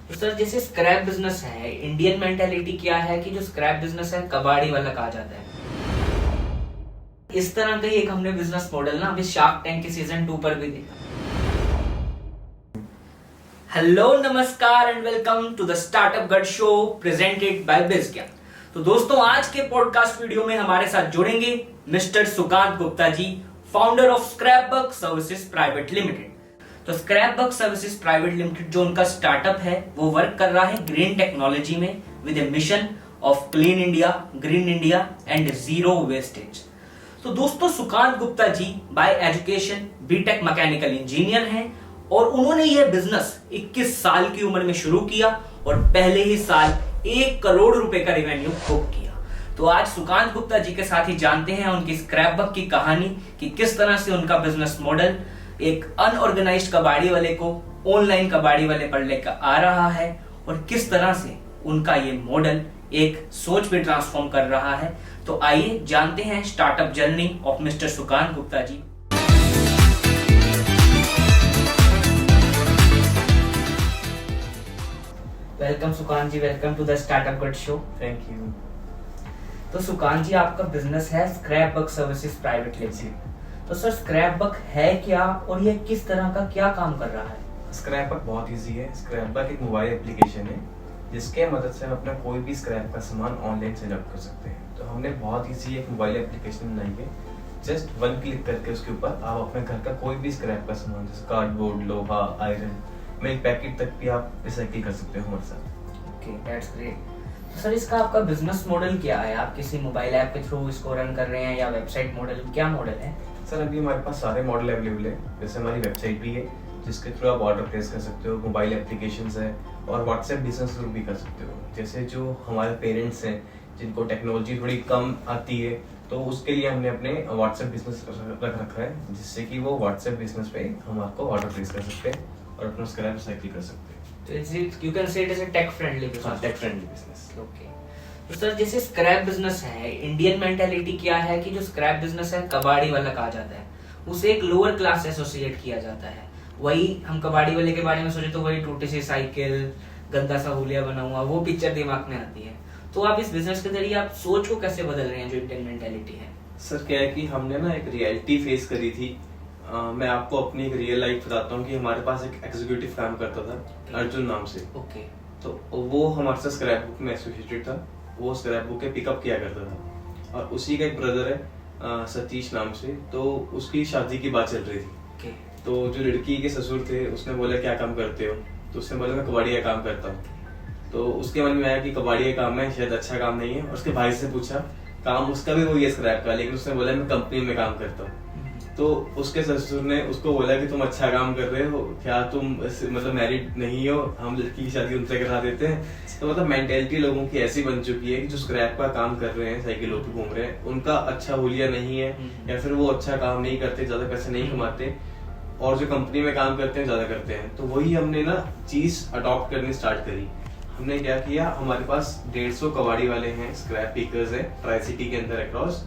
तो सर जैसे scrap business है, इंडियन मेंटेलिटी क्या है कि जो स्क्रैप बिजनेस है कबाड़ी वाला कहा जाता है। इस तरह का ही एक हमने बिजनेस मॉडल ना अभी शार्क टैंक के सीजन 2 पर भी देखा। हेलो नमस्कार and welcome to the startup gut show presented by Bizgyan. तो दोस्तों आज के पॉडकास्ट वीडियो में हमारे साथ जुड़ेंगे mister Sukant Gupta ji, founder of Scrapbuk services private limited. तो स्क्रैपबक सर्विसेज प्राइवेट लिमिटेड जो उनका स्टार्टअप है वो वर्क कर रहा है ग्रीन टेक्नोलॉजी में with a mission of clean India, green India and zero wastage. तो दोस्तों Sukant Gupta ji by education BTech mechanical engineer हैं और उन्होंने यह बिजनेस 21 साल की उम्र में शुरू किया और पहले ही साल 1 करोड़ रुपए का रेवेन्यू बुक किया। तो आज सुकांत गुप्ता जी के साथ ही जानते हैं उनकी स्क्रैपबक की कहानी कि किस तरह से उनका बिजनेस मॉडल एक अनऑर्गेनाइज्ड कबाड़ी वाले को ऑनलाइन कबाड़ी वाले पर लेकर आ रहा है और किस तरह से उनका ये मॉडल एक सोच पे ट्रांसफॉर्म कर रहा है। तो आइए जानते हैं startup journey of mister Sukant Gupta ji. Welcome Sukant ji, welcome to the startup gut show. Thank you. तो सुकांत जी आपका बिजनेस है स्क्रैपबक सर्विसेज प्राइवेट लिमिटेड। तो सर स्क्रैपबक है क्या और ये किस तरह का क्या काम कर रहा है? स्क्रैपबक बहुत इजी है। स्क्रैपबक एक मोबाइल एप्लीकेशन है जिसके मदद से हम अपना कोई भी स्क्रैप का सामान ऑनलाइन सेल अप कर सकते हैं। तो हमने बहुत इजी एक मोबाइल एप्लीकेशन बनाई है। जस्ट 1 क्लिक करके उसके ऊपर आप अपने घर का कोई भी स्क्रैप का सामान जैसे कार्डबोर्ड, लोहा, आयरन, मिल्क पैकेट तक भी आप रिसाइकिल कर सकते हो हमारे साथ। Okay, that's great. तो सर इसका आपका बिजनेस मॉडल क्या है? आप किसी मोबाइल ऐप के थ्रू इसको रन कर रहे हैं या वेबसाइट मॉडल, क्या मॉडल है? सर अभी हमारे पास सारे मॉडल अवेलेबल है। जैसे हमारी वेबसाइट भी है जिसके थ्रू आप ऑर्डर प्लेस कर सकते हो, मोबाइल एप्लीकेशंस है और व्हाट्सएप बिजनेस थ्रू भी कर सकते हो। जैसे जो हमारे पेरेंट्स हैं जिनको टेक्नोलॉजी थोड़ी कम आती है तो उसके लिए हमने अपने व्हाट्सएप बिजनेस रख रखा है जिससे कि वो व्हाट्सएप बिजनेस पे हम आपको ऑर्डर प्लेस कर सकते हैं और अपना स्क्रैप रिसाइकिल कर सकते हैं। तो it's you can say it is a tech friendly business. Tech friendly business. Okay. तो सर जैसे स्क्रैप बिजनेस है, इंडियन मेंटालिटी क्या है कि जो स्क्रैप बिजनेस है कबाड़ी वाला कहा जाता है, उसे एक लोअर क्लास से एसोसिएट किया जाता है। वही हम कबाड़ी वाले के बारे में सोचे तो वही टूटी सी साइकिल, गंदा सा हुलिया बना हुआ, वो पिक्चर दिमाग में आती है। तो आप इस बिजनेस के जरिए आप सोच को कैसे बदल रहे हैं जो इंडियन मेंटालिटी है? सर क्या है कि हमने ना एक रियलिटी फेस करी थी। मैं आपको अपनी एक रियल लाइफ बताता हूँ कि हमारे पास एक एग्जीक्यूटिव काम करता था अर्जुन नाम से। ओके। तो वो हमारे साथ स्क्रैप बुक में एसोसिएटेड था। वो स्क्रैप बुक के पिकअप किया करता था और उसी का एक ब्रदर है सतीश नाम से। तो उसकी शादी की बात चल रही थी। तो जो लड़की के ससुर थे उसने बोला क्या काम करते हो? तो उसने बोला मैं कबाड़ी का काम करता हूँ। तो उसके मन में आया कि कबाड़ी का काम है शायद अच्छा काम नहीं है और उसके भाई से पूछा, काम उसका भी वही है स्क्रैप का, लेकिन उसने बोला मैं कंपनी में काम करता हूँ। तो उसके ससुर ने उसको बोला कि तुम अच्छा काम कर रहे हो, क्या तुम मतलब मैरिड नहीं हो, हम लड़की की शादी उनसे करा देते हैं। तो मतलब मेंटेलिटी लोगों की ऐसी बन चुकी है कि जो स्क्रैप का काम कर रहे हैं, साइकिलों पे घूम रहे हैं, उनका अच्छा हुलिया नहीं है या फिर वो अच्छा काम नहीं करते, ज्यादा पैसे नहीं कमाते और जो कंपनी में काम करते हैं ज्यादा करते हैं। तो वही हमने ना चीज अडॉप्ट करनी स्टार्ट करी। हमने क्या किया, हमारे पास 150 कबाड़ी वाले हैं, स्क्रैप पिकर्स हैं ट्राई सिटी के अंदर अक्रॉस,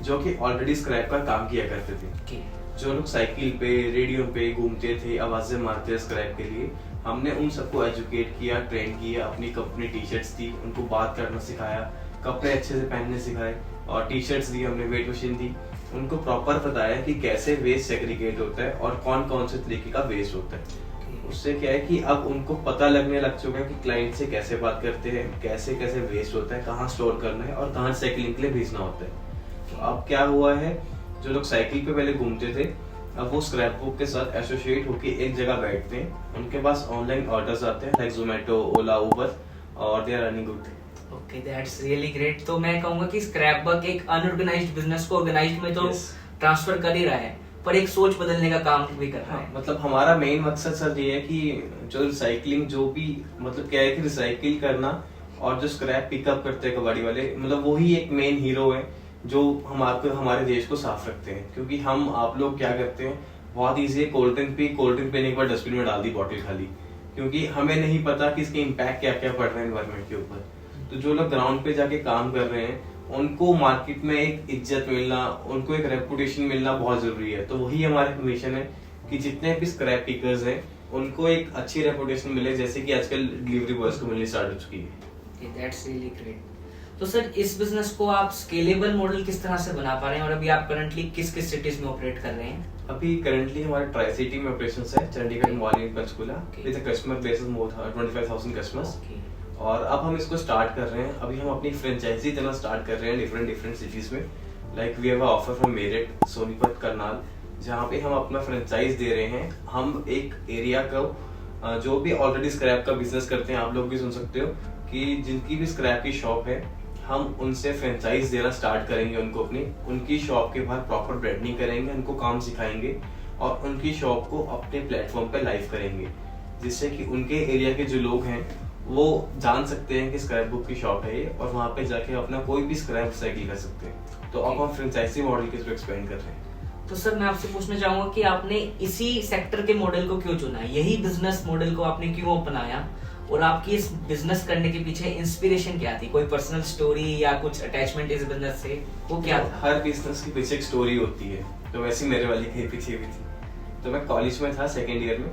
जो कि ऑलरेडी स्क्रैप का काम किया करते थे। जो लोग साइकिल पे, रेडियो पे घूमते थे, आवाजें मारते थे स्क्रैप के लिए, हमने उन सबको एजुकेट किया, ट्रेन किया। अपनी कंपनी टी शर्ट्स दी, उनको बात करना सिखाया, कपड़े अच्छे से पहनने सिखाए और टी शर्ट्स दी, हमने वेट मशीन दी। उनको प्रॉपर बताया कि कैसे वेस्ट सेग्रीगेट होता है और कौन कौन से तरीके का वेस्ट होता है। उससे क्या है कि अब उनको पता लगने लग चुका है कि क्लाइंट से कैसे बात करते हैं, कैसे कैसे वेस्ट होता है, कहाँ स्टोर करना है और कहाँ साइकिलिंग के लिए भेजना होता है। तो अब क्या हुआ है, जो लोग साइकिल पे पहले घूमते थे अब वो स्क्रैप बुक के साथ एसोसिएट होके एक जगह बैठते हैं। उनके पास ऑनलाइन ऑर्डर्स आते हैं लाइक जोमेटो, ओला, उबर और they are running good. Okay, that's really great. तो मैं कहूंगा कि स्क्रैपबक एक अनऑर्गेनाइज्ड बिजनेस को ऑर्गेनाइज्ड में तो ट्रांसफर कर ही रहा है पर एक सोच बदलने का काम भी कर रहा है। मतलब हमारा मेन मकसद सर ये है कि जो रिसाइकलिंग, जो भी मतलब क्या है कि रिसाइकिल करना और जो स्क्रैप पिकअप करते हैं कबाड़ी वाले, मतलब वही एक मेन हीरो है जो हमारे देश को साफ रखते हैं। क्योंकि हम आप लोग क्या करते हैं, बहुत ईजी है, कोल्ड ड्रिंक पीने के बाद डस्टबिन में डाल दी बॉटल खाली, क्योंकि हमें नहीं पता कि इसके इम्पैक्ट क्या क्या पड़ रहे हैं एनवायरमेंट के ऊपर। तो जो लोग ग्राउंड पे जाके काम कर रहे हैं उनको मार्केट में एक इज्जत मिलना, उनको एक रेपुटेशन मिलना बहुत जरूरी है। तो वही हमारा मिशन है कि जितने भी स्क्रैप पिकर्स हैं उनको एक अच्छी रेपुटेशन मिले, जैसे कि आजकल डिलीवरी बॉयज को मिलनी स्टार्ट हो चुकी है। That's really great. तो सर इस बिजनेस को आप स्केलेबल मॉडल किस तरह से बना पा रहे हैं, और अभी आप करंटली किस किस सिटीज में ऑपरेट कर रहे हैं? अभी करंटली हमारे ट्राई सिटी में ऑपरेशंस है, Chandigarh, Mohali, Panchkula, with customer base of more 25,000 customers. और अब हम इसको स्टार्ट कर रहे हैं, अभी हम अपनी फ्रेंचाइजी देना स्टार्ट कर रहे हैं डिफरेंट सिटीज में। Like we have a offer from Meerut, Sonipat, Karnal, जहाँ पे हम अपना फ्रेंचाइज दे रहे हैं। हम एक एरिया को जो भी ऑलरेडी स्क्रैप का बिजनेस करते हैं, आप लोग भी सुन सकते हो कि जिनकी भी स्क्रैप की शॉप है, हम उनसे फ्रेंचाइज देना स्टार्ट करेंगे उनको अपनी। उनकी शॉप के बाहर प्रॉपर ब्रांडिंग करेंगे, उनको काम सिखाएंगे और उनकी शॉप को अपने प्लेटफॉर्म पे लाइव करेंगे, जिससे कि उनके एरिया के जो लोग हैं वो जान सकते हैं कि स्क्रैप बुक की शॉप है ये, और वहाँ पे जाके अपना कोई भी स्क्रैप साइकिल कर सकते हैं। तो अब हम फ्रेंचाइजी मॉडल के थ्रू एक्सपेंड कर रहे हैं। तो सर मैं आपसे पूछना चाहूंगा कि आपने इसी सेक्टर के मॉडल को क्यों चुना, यही बिजनेस मॉडल को आपने क्यों अपनाया, और आपकी इस बिजनेस करने के पीछे इंस्पिरेशन क्या थी? कोई पर्सनल स्टोरी या कुछ अटैचमेंट इस बिजनेस से, वो क्या था? हर बिजनेस के पीछे एक स्टोरी होती है, तो वैसे मेरे वाली के पीछे भी थी। तो मैं कॉलेज में था, सेकेंड ईयर में,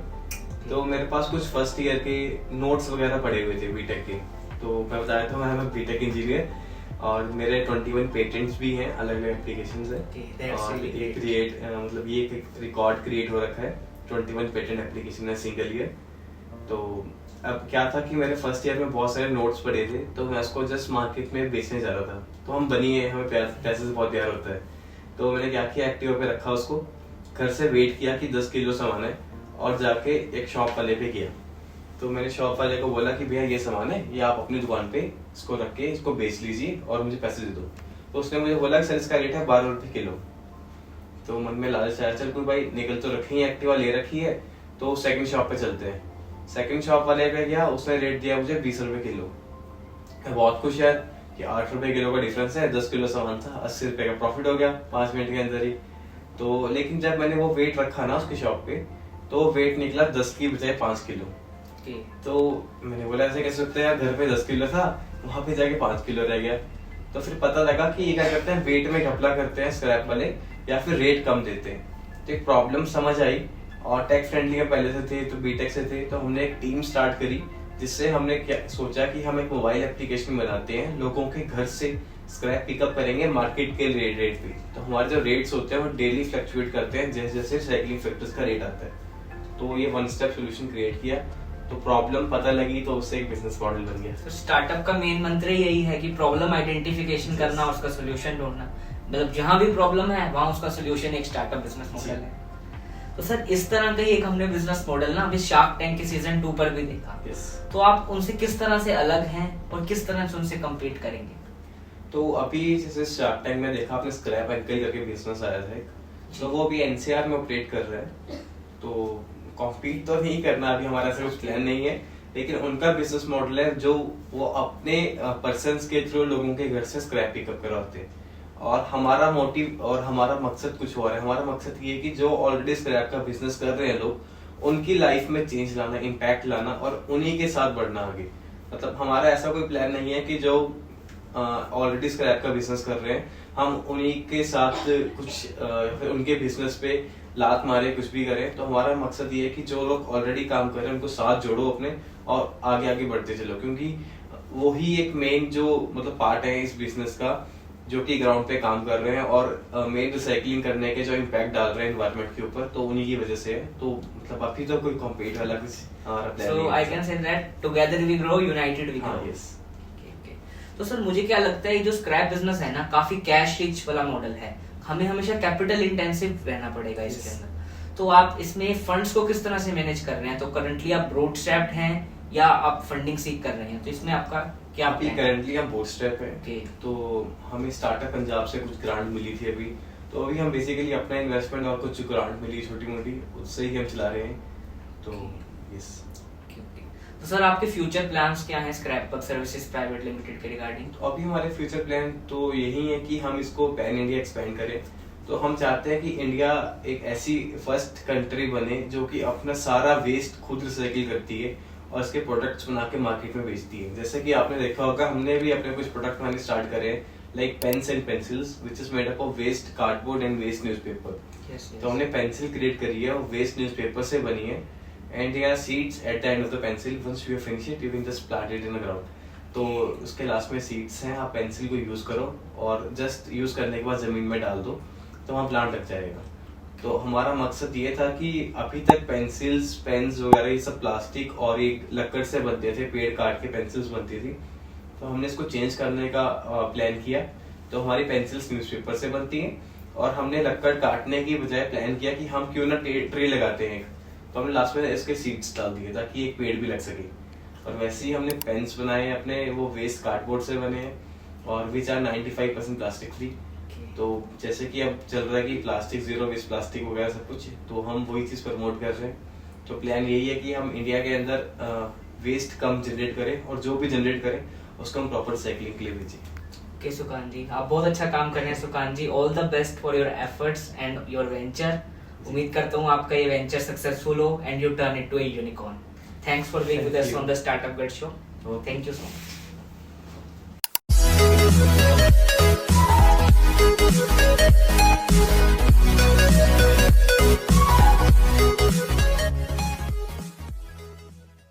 तो मेरे पास कुछ फर्स्ट ईयर के नोट्स वगैरह पड़े हुए थे बीटेक के। तो मैं बताया था मैं बीटेक इंजीनियर, और मेरे 21 पेटेंट्स भी हैं, अलग अलग एप्लीकेशंस हैं। और ये एक रिकॉर्ड क्रिएट हो रखा है, 21 पेटेंट एप्लीकेशन है सिंगल ईयर। तो अब क्या था कि मेरे फर्स्ट ईयर में बहुत सारे नोट्स पड़े थे, तो मैं उसको जस्ट मार्केट में बेचने जा रहा था। तो हम बनिए, हमें पैसे से बहुत प्यार होता है, तो मैंने क्या किया, एक्टिवा पे रखा उसको, घर से वेट किया कि 10 किलो सामान है, और जाके एक शॉप वाले पे किया। तो मैंने शॉप वाले को बोला कि भैया ये सामान है, ये आप अपनी दुकान पे इसको रख के इसको बेच लीजिए और मुझे पैसे दे दो। तो उसने मुझे बोला कि सर इसका रेट है 12 रुपये किलो। तो मन में लालच आया, चल कोई भाई निकल तो रखी है, एक्टिवा ले रखी है, तो सेकंड शॉप पे चलते हैं। सेकंड शॉप वाले पे गया, उसने रेट दिया मुझे 20 रुपए किलो। मैं बहुत खुश है कि 8 रुपए किलो का डिफरेंस है, 10 किलो सामान था, 80 रुपए का प्रॉफिट हो गया 5 मिनट के अंदर ही। तो लेकिन जब मैंने वो वेट रखा ना उसकी शॉप पे, तो वेट निकला 10 की बजाय 5 किलो। तो मैंने बोला ऐसे कैसे सकते हैं, घर पे 10 किलो था, वहां पे जाके 5 किलो रह गया। तो फिर पता लगा कि ये क्या करते हैं, वेट में घपला करते हैं स्क्रैप वाले, या फिर रेट कम देते हैं। तो एक प्रॉब्लम समझ आई, और टेक फ्रेंडली में पहले से थे, तो बीटेक से थे, तो हमने एक टीम स्टार्ट करी, जिससे हमने क्या सोचा कि हम एक मोबाइल एप्लीकेशन बनाते हैं, लोगों के घर से स्क्रैप पिकअप करेंगे मार्केट के रेट पे। तो हमारे जो रेट्स होते हैं वो डेली फ्लक्चुएट करते हैं जैसे जैसे रिसाइकलिंग फैक्टर्स का रेट आता है। तो ये वन स्टेप सोल्यूशन क्रिएट किया, तो प्रॉब्लम पता लगी, तो उससे एक बिजनेस मॉडल बन गया। तो स्टार्टअप का मेन मंत्र यही है कि प्रॉब्लम आइडेंटिफिकेशन करना, उसका सोल्यूशन ढूंढना। मतलब जहां भी प्रॉब्लम है वहां उसका सोल्यूशन एक स्टार्टअप बिजनेस मॉडल है। तो सर इस तरह का ही एक हमने बिजनेस मॉडल ना अभी शार्क टैंक के सीजन 2 पर भी देखा। तो आप उनसे किस तरह से अलग हैं और किस तरह से उनसे कम्पीट करेंगे? तो अभी जैसे शार्क टैंक में देखा आपने, स्क्रैप अंकल करके बिजनेस आया था एक, तो वो अभी एनसीआर में ऑपरेट कर रहा है। तो कॉम्पीट तो नहीं करना, अभी हमारा ऐसा कुछ प्लान नहीं है, लेकिन उनका बिजनेस मॉडल है जो वो अपने पर्सन्स के थ्रू लोगों के घर से स्क्रैप पिकअप करवाते हैं। और हमारा मोटिव और हमारा मकसद कुछ और है। हमारा मकसद ये है कि जो ऑलरेडी स्क्रैप का बिजनेस कर रहे हैं लोग, उनकी लाइफ में चेंज लाना, इम्पैक्ट लाना, और उन्हीं के साथ बढ़ना आगे। मतलब हमारा ऐसा कोई प्लान नहीं है कि जो ऑलरेडी स्क्रैप का बिजनेस कर रहे हैं हम उन्हीं के साथ कुछ उनके बिजनेस पे लात मारे, कुछ भी करें। तो हमारा मकसद ये है कि जो लोग ऑलरेडी काम कर रहे हैं उनको साथ जोड़ो अपने, और आगे आगे बढ़ते चलो, क्योंकि वही एक मेन जो मतलब पार्ट है इस बिजनेस का, जो कि ग्राउंड पे काम कर रहे हैं और मेन रिसाइकलिंग करने के जो इम्पैक्ट डाल रहे हैं एनवायरनमेंट के ऊपर, तो उन्हीं की वजह से है। तो मतलब अभी तो कोई कॉम्पीट वाला कुछ हमारा प्लान नहीं है। So I can say that together we grow, united we grow. Yes. तो सर मुझे क्या लगता है, जो स्क्रैप बिजनेस है ना, काफी कैश रिच वाला मॉडल है, हमें हमेशा कैपिटल इंटेंसिव रहना पड़ेगा इसके अंदर। तो आप इसमें फंड्स को किस तरह से मैनेज कर रहे हैं? तो करंटली आप बूटस्ट्रैप्ड हैं या आप फंडिंग सीख कर रहे हैं? तो इसमें आपका क्या अभी करंटली हम बूटस्ट्रैप है। Okay. तो हमें स्टार्टअप पंजाब से कुछ ग्रांट मिली थी अभी, तो अभी हम बेसिकली अपना इन्वेस्टमेंट और कुछ ग्रांट मिली छोटी मोटी, उससे ही हम चला रहे हैं। तो यस। तो सर आपके फ्यूचर प्लान्स क्या हैं scrap bug services private limited के रिगार्डिंग? तो अभी हमारे फ्यूचर प्लान तो यही है कि हम इसको पैन इंडिया एक्सपेंड करें। तो हम चाहते हैं कि इंडिया एक ऐसी फर्स्ट कंट्री बने जो कि अपना सारा वेस्ट खुद रिसाइकिल करती है और इसके प्रोडक्ट्स बना के मार्केट में बेचती है। जैसे कि आपने देखा होगा, हमने भी अपने कुछ प्रोडक्ट बनाने स्टार्ट करे, like pens and pencils which is made up of waste cardboard and waste newspaper. तो हमने पेंसिल क्रिएट करी है, वो वेस्ट न्यूज़पेपर से बनी है, and there are seeds at the end of the pencil. Once you finish it, you can just plant it in the ground. तो उसके लास्ट में सीड्स हैं, आप पेंसिल को यूज़ करो और जस्ट यूज़ करने के बाद ज़मीन में डाल दो तो वहाँ प्लांट लग जाएगा। तो हमारा मकसद ये था कि अभी तक पेंसिल्स, पेन्स वगैरह ये सब प्लास्टिक और एक लकड़ से बनते थे, पेड़ काट के पेंसिल्स बनती थी। तो हमने इसको चेंज करने का प्लान किया। तो हमारी पेंसिल्स न्यूज़पेपर से बनती हैं और हमने लकड़ काटने की बजाय प्लान किया कि हम क्यों ना ट्री लगाते हैं। तो हमने लास्ट में इसके सीड्स डाल दिए ताकि एक पेड़ भी लग सके। और वैसे ही हमने पेन्स बनाए अपने, वो वेस्ट कार्डबोर्ड से बने हैं और विच आर 95% प्लास्टिक फ्री। तो जैसे कि अब चल रहा है कि प्लास्टिक जीरो वेस्ट प्लास्टिक वगैरह सब कुछ, तो हम वही चीज़ प्रमोट कर रहे हैं। तो प्लान यही है कि हम इंडिया के अंदर वेस्ट कम जनरेट करें और जो भी जनरेट करें उसको हम प्रॉपर साइक्लिंग के लिए भेजें। ओके सुकांत जी, आप बहुत अच्छा काम कर रहे हैं Sukant ji. All the best for your efforts and your venture. उम्मीद करता हूँ आपका ये वेंचर सक्सेसफुल हो and you turn it to a unicorn. Thanks for being with us on the startup गड show. Thank you so much.